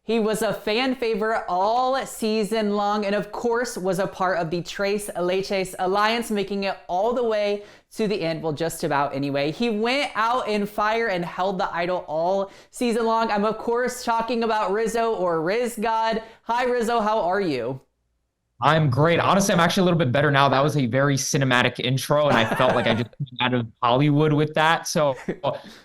He was a fan favorite all season long and of course was a part of the Tres Leches Alliance, making it all the way to the end. Well, just about anyway. He went out in fire and held the idol all season long. I'm of course talking about Rizzo or RizGod. Hi Rizzo, how are you? I'm great. Honestly, I'm actually a little bit better now. That was a very cinematic intro, and I felt like I just came out of Hollywood with that. So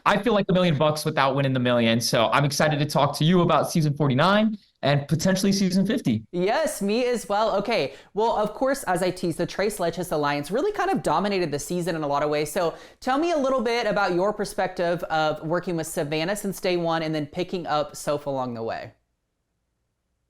I feel like $1 million without winning the million. So I'm excited to talk to you about season 49 and potentially season 50. Yes, me as well. Okay, well, of course, as I teased, the Tres Leches Alliance really kind of dominated the season in a lot of ways. So tell me a little bit about your perspective of working with Savannah since day one and then picking up Soph along the way.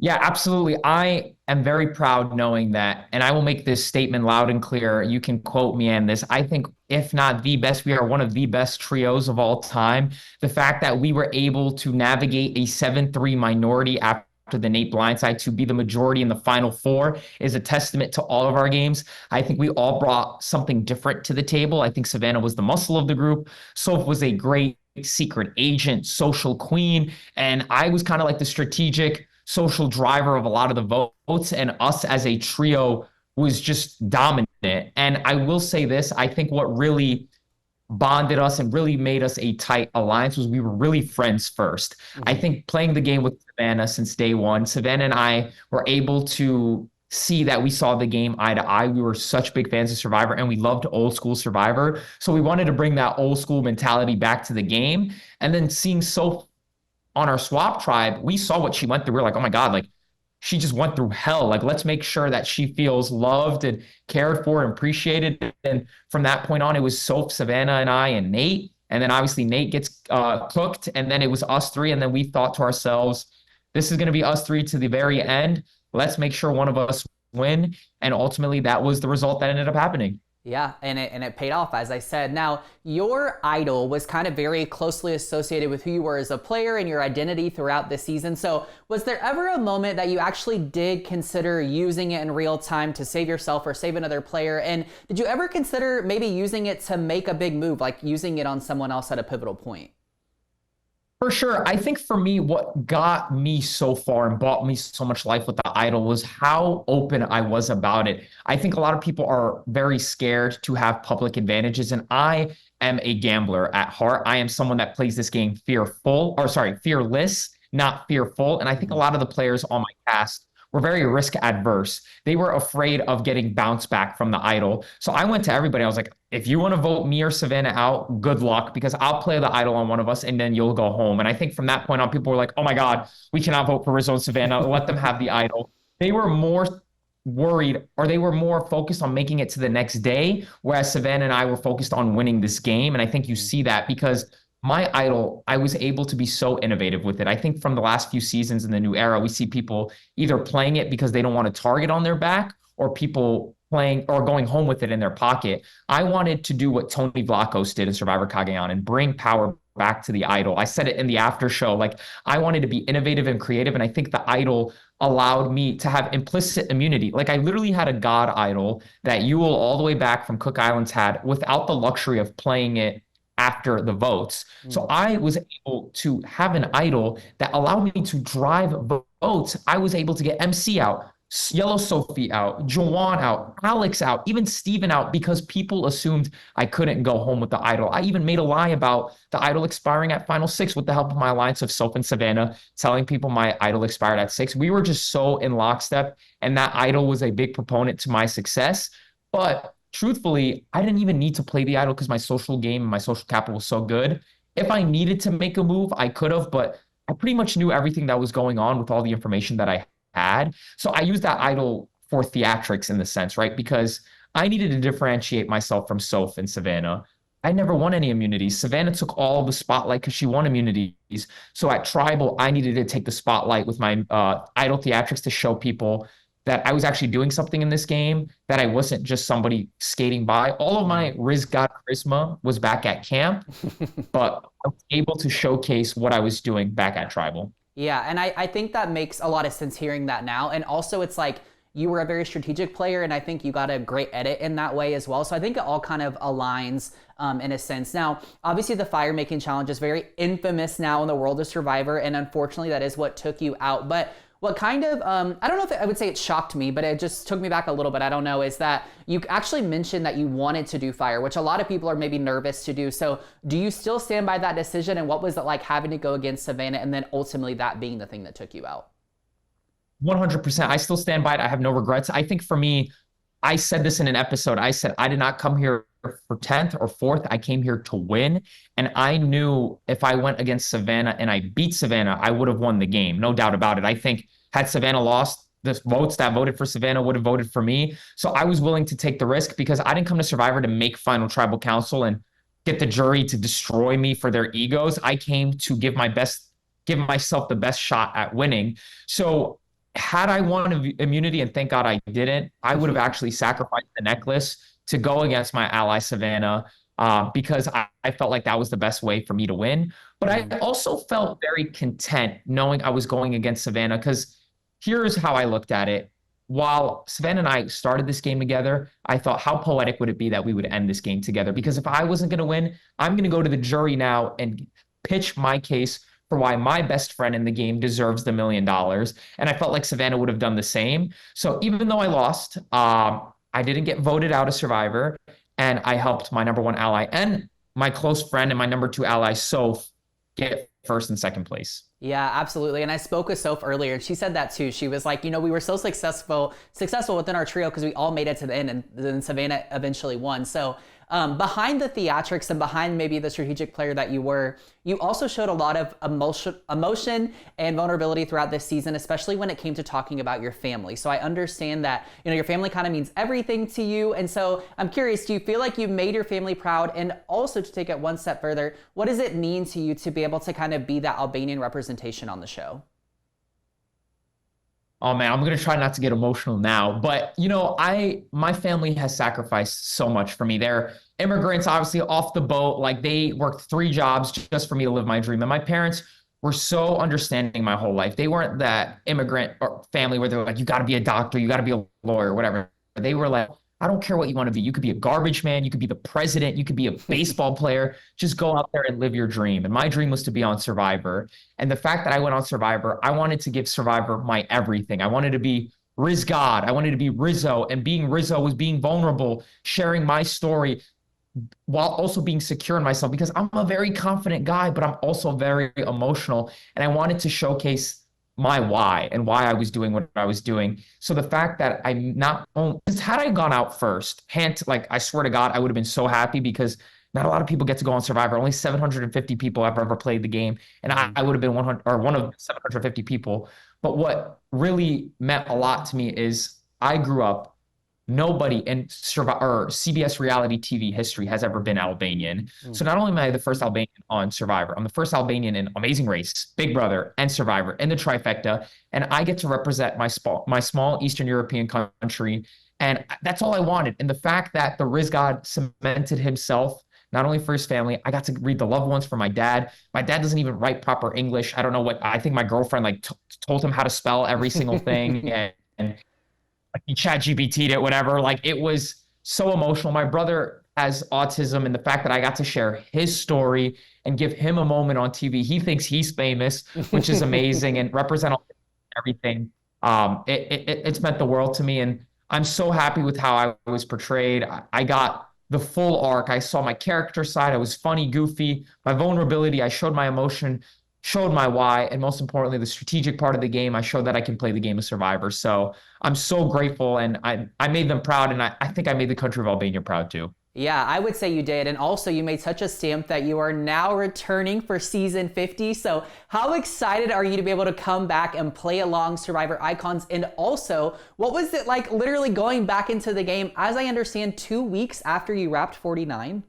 Yeah, absolutely. I am very proud knowing that, and I will make this statement loud and clear. You can quote me on this. I think, if not the best, we are one of the best trios of all time. The fact that we were able to navigate a 7-3 minority after the Nate blindside to be the majority in the final four is a testament to all of our games. I think we all brought something different to the table. I think Savannah was the muscle of the group. Soph was a great secret agent, social queen, and I was kind of like the strategic social driver of a lot of the votes, and us as a trio was just dominant. And I will say this, I think what really bonded us and really made us a tight alliance was we were really friends first. I think playing the game with Savannah since day one, Savannah and I were able to see that we saw the game eye to eye. We were such big fans of Survivor and we loved old school Survivor. So we wanted to bring that old school mentality back to the game. And then seeing so on our swap tribe, we saw what she went through. We're like, oh my God, like she just went through hell. Like, let's make sure that she feels loved and cared for and appreciated. And from that point on, it was Soph, Savannah, and I, and Nate. And then obviously Nate gets cooked. And then it was us three. And then we thought to ourselves, this is going to be us three to the very end. Let's make sure one of us win. And ultimately, that was the result that ended up happening. Yeah, and it paid off, as I said. Now, your idol was kind of very closely associated with who you were as a player and your identity throughout the season. So was there ever a moment that you actually did consider using it in real time to save yourself or save another player? And did you ever consider maybe using it to make a big move, like using it on someone else at a pivotal point? For sure. I think for me, what got me so far and bought me so much life with the idol was how open I was about it. I think a lot of people are very scared to have public advantages, and I am a gambler at heart. I am someone that plays this game fearless, not fearful. And I think a lot of the players on my cast were very risk adverse. They were afraid of getting bounced back from the idol. So I went to everybody. I was like, if you want to vote me or Savannah out, good luck, because I'll play the idol on one of us and then you'll go home. And I think from that point on, people were like, oh my God, we cannot vote for Rizzo and Savannah. Let them have the idol. They were more worried, or they were more focused on making it to the next day, whereas Savannah and I were focused on winning this game. And I think you see that because my idol, I was able to be so innovative with it. I think from the last few seasons in the new era, we see people either playing it because they don't want a target on their back, or people playing or going home with it in their pocket. I wanted to do what Tony Vlachos did in Survivor KXAN and bring power back to the idol. I said it in the after show, like I wanted to be innovative and creative. And I think the idol allowed me to have implicit immunity. Like I literally had a God idol that Yule all the way back from Cook Islands had without the luxury of playing it after the votes. So I was able to have an idol that allowed me to drive votes. I was able to get MC out, Yellow Sophi out, Joanne out, Alex out, even Steven out, because people assumed I couldn't go home with the idol. I even made a lie about the idol expiring at final six with the help of my alliance of Soph and Savannah, telling people my idol expired at six. We were just so in lockstep, and that idol was a big proponent to my success. But truthfully, I didn't even need to play the idol because my social game and my social capital was so good. If I needed to make a move, I could have, but I pretty much knew everything that was going on with all the information that I had. So I used that idol for theatrics in the sense, right? Because I needed to differentiate myself from Soph and Savannah. I never won any immunities. Savannah took all the spotlight because she won immunities. So at Tribal, I needed to take the spotlight with my idol theatrics to show people that I was actually doing something in this game, that I wasn't just somebody skating by. All of my RizGod charisma was back at camp, but I was able to showcase what I was doing back at Tribal. Yeah, and I think that makes a lot of sense hearing that now. And also it's like you were a very strategic player, and I think you got a great edit in that way as well. So I think it all kind of aligns in a sense. Now, obviously the fire making challenge is very infamous now in the world of Survivor, and unfortunately that is what took you out. But what kind of, I don't know if I would say it shocked me, but it just took me back a little bit, I don't know, is that you actually mentioned that you wanted to do fire, which a lot of people are maybe nervous to do. So do you still stand by that decision? And what was it like having to go against Savannah and then ultimately that being the thing that took you out? 100%. I still stand by it. I have no regrets. I think for me, I said this in an episode. I said, I did not come here for 10th or 4th. I came here to win. And I knew if I went against Savannah and I beat Savannah, I would have won the game. No doubt about it. I think had Savannah lost, the votes that voted for Savannah would have voted for me. So I was willing to take the risk because I didn't come to Survivor to make Final Tribal Council and get the jury to destroy me for their egos. I came to give myself the best shot at winning. So had I won immunity, and thank God I didn't, I would have actually sacrificed the necklace to go against my ally Savannah because I felt like that was the best way for me to win. But I also felt very content knowing I was going against Savannah because here's how I looked at it. While Savannah and I started this game together, I thought, how poetic would it be that we would end this game together? Because if I wasn't going to win, I'm going to go to the jury now and pitch my case for why my best friend in the game deserves the $1 million. And I felt like Savannah would have done the same. So even though I lost, I didn't get voted out of Survivor, and I helped my number 1 ally and my close friend and my number 2 ally, Soph, get 1st and 2nd place. Yeah, absolutely. And I spoke with Soph earlier, and she said that too. She was like, we were so successful within our trio because we all made it to the end, and then Savannah eventually won. So behind the theatrics and behind maybe the strategic player that you were, you also showed a lot of emotion and vulnerability throughout this season, especially when it came to talking about your family. So I understand that, your family kind of means everything to you. And so I'm curious, do you feel like you made your family proud? And also to take it one step further, what does it mean to you to be able to kind of be that Albanian representation on the show? Oh man, I'm gonna try not to get emotional now, but my family has sacrificed so much for me. They're immigrants, obviously off the boat. Like they worked 3 jobs just for me to live my dream. And my parents were so understanding my whole life. They weren't that immigrant or family where they're like, you got to be a doctor, you got to be a lawyer, whatever. They were like, I don't care what you want to be. You could be a garbage man. You could be the president. You could be a baseball player. Just go out there and live your dream. And my dream was to be on Survivor. And the fact that I went on Survivor, I wanted to give Survivor my everything. I wanted to be RizGod. I wanted to be Rizzo. And being Rizzo was being vulnerable, sharing my story while also being secure in myself because I'm a very confident guy, but I'm also very emotional. And I wanted to showcase my why and why I was doing what I was doing. So the fact that I'm not, had I gone out first, I swear to God, I would have been so happy because not a lot of people get to go on Survivor. Only 750 people have ever played the game. And I would have been one of 750 people. But what really meant a lot to me is I grew up, nobody in CBS reality TV history has ever been Albanian. So not only am I the first Albanian on Survivor, I'm the first Albanian in Amazing Race, Big Brother, and Survivor in the trifecta. And I get to represent my small Eastern European country. And that's all I wanted. And the fact that the RizGod cemented himself, not only for his family, I got to read the loved ones for my dad. My dad doesn't even write proper English. I don't know I think my girlfriend told him how to spell every single thing. and he chat GPT'd it, whatever. Like it was so emotional. My brother has autism, and the fact that I got to share his story and give him a moment on TV, he thinks he's famous, which is amazing, and represent everything. It's meant the world to me, and I'm so happy with how I was portrayed. I got the full arc. I saw my character side. I was funny, goofy, my vulnerability. I showed my emotion, showed my why, and most importantly, the strategic part of the game. I showed that I can play the game of Survivor. So I'm so grateful, and I made them proud, and I think I made the country of Albania proud too. Yeah, I would say you did. And also you made such a stamp that you are now returning for season 50. So how excited are you to be able to come back and play along Survivor Icons? And also, what was it like literally going back into the game, as I understand, 2 weeks after you wrapped 49?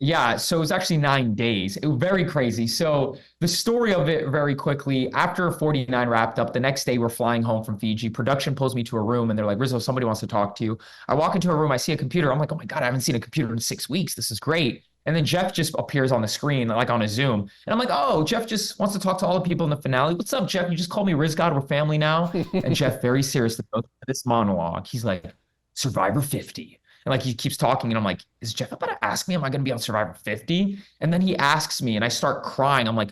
Yeah, so it was actually 9 days. It was very crazy. So the story of it very quickly, after 49 wrapped up, the next day we're flying home from Fiji. Production pulls me to a room and they're like, Rizzo, somebody wants to talk to you. I walk into a room, I see a computer. I'm like, oh my God, I haven't seen a computer in 6 weeks. This is great. And then Jeff just appears on the screen, like on a Zoom. And I'm like, oh, Jeff just wants to talk to all the people in the finale. What's up, Jeff? You just called me RizGod. We're family now. And Jeff very seriously goes to this monologue. He's like, Survivor 50. And like he keeps talking and I'm like, is Jeff about to ask me, am I going to be on Survivor 50? And then he asks me and I start crying. I'm like,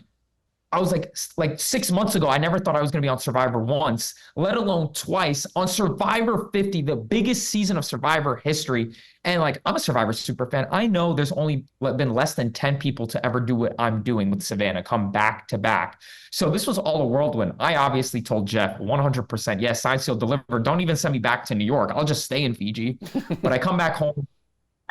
I was like 6 months ago, I never thought I was going to be on Survivor once, let alone twice on Survivor 50, the biggest season of Survivor history. And like, I'm a Survivor super fan. I know there's only been less than 10 people to ever do what I'm doing with Savannah, come back to back. So this was all a whirlwind. I obviously told Jeff 100%, yes, sign, seal, deliver. Don't even send me back to New York. I'll just stay in Fiji. But I come back home.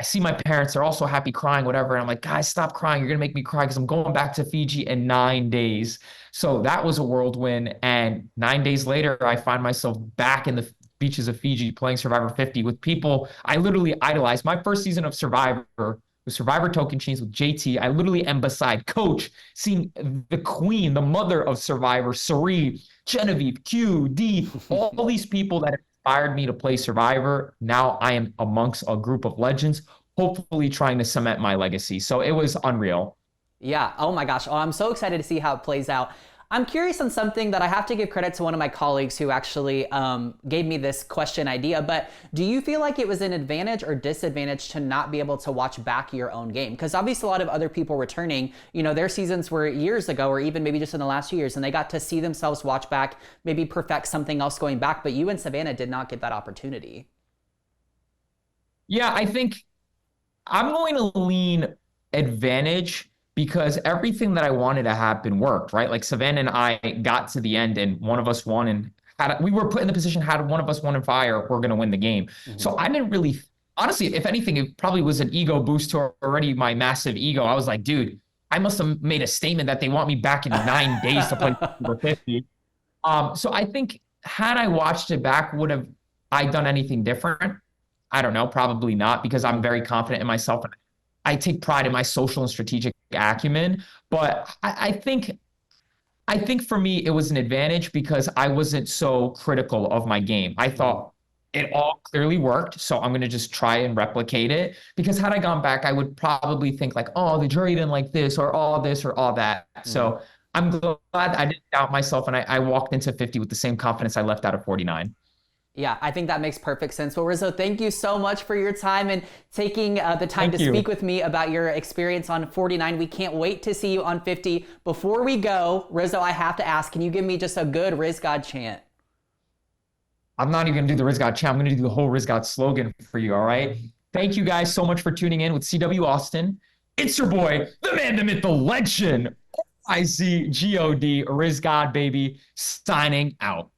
I see my parents, they're also happy crying, whatever. And I'm like, guys, stop crying. You're going to make me cry because I'm going back to Fiji in 9 days. So that was a whirlwind. And 9 days later, I find myself back in the beaches of Fiji playing Survivor 50 with people I literally idolized. My first season of Survivor was Survivor Token Chains with JT. I literally am beside Coach, seeing the queen, the mother of Survivor, Sari, Genevieve, Q, D, all these people that inspired me to play Survivor. Now I am amongst a group of legends, hopefully trying to cement my legacy. So it was unreal. Yeah. Oh my gosh. Oh, I'm so excited to see how it plays out. I'm curious on something that I have to give credit to one of my colleagues who actually gave me this question idea, but do you feel like it was an advantage or disadvantage to not be able to watch back your own game? Because obviously a lot of other people returning, you know, their seasons were years ago or even maybe just in the last few years, and they got to see themselves watch back, maybe perfect something else going back, but you and Savannah did not get that opportunity. Yeah, I think I'm going to lean advantage because everything that I wanted to happen worked, right? Like Savannah and I got to the end and one of us won and we were put in the position, had one of us won in fire, we're going to win the game. Mm-hmm. So I didn't really, honestly, if anything, it probably was an ego boost to already my massive ego. I was like, dude, I must have made a statement that they want me back in 9 days to play over 50. So I think had I watched it back, would have I done anything different? I don't know, probably not, because I'm very confident in myself and I take pride in my social and strategic acumen. But I think for me, it was an advantage because I wasn't so critical of my game. I thought it all clearly worked, so I'm going to just try and replicate it. Because had I gone back, I would probably think like, oh, the jury didn't like this or all this or all that. So I'm glad I didn't doubt myself and I walked into 50 with the same confidence I left out of 49. Yeah, I think that makes perfect sense. Well, Rizzo, thank you so much for your time and taking the time to speak with me about your experience on 49. We can't wait to see you on 50. Before we go, Rizzo, I have to ask, can you give me just a good RizGod chant? I'm not even going to do the RizGod chant. I'm going to do the whole RizGod slogan for you, all right? Thank you guys so much for tuning in with CW Austin. It's your boy, the man, the myth, the legend, RizGod, baby, signing out.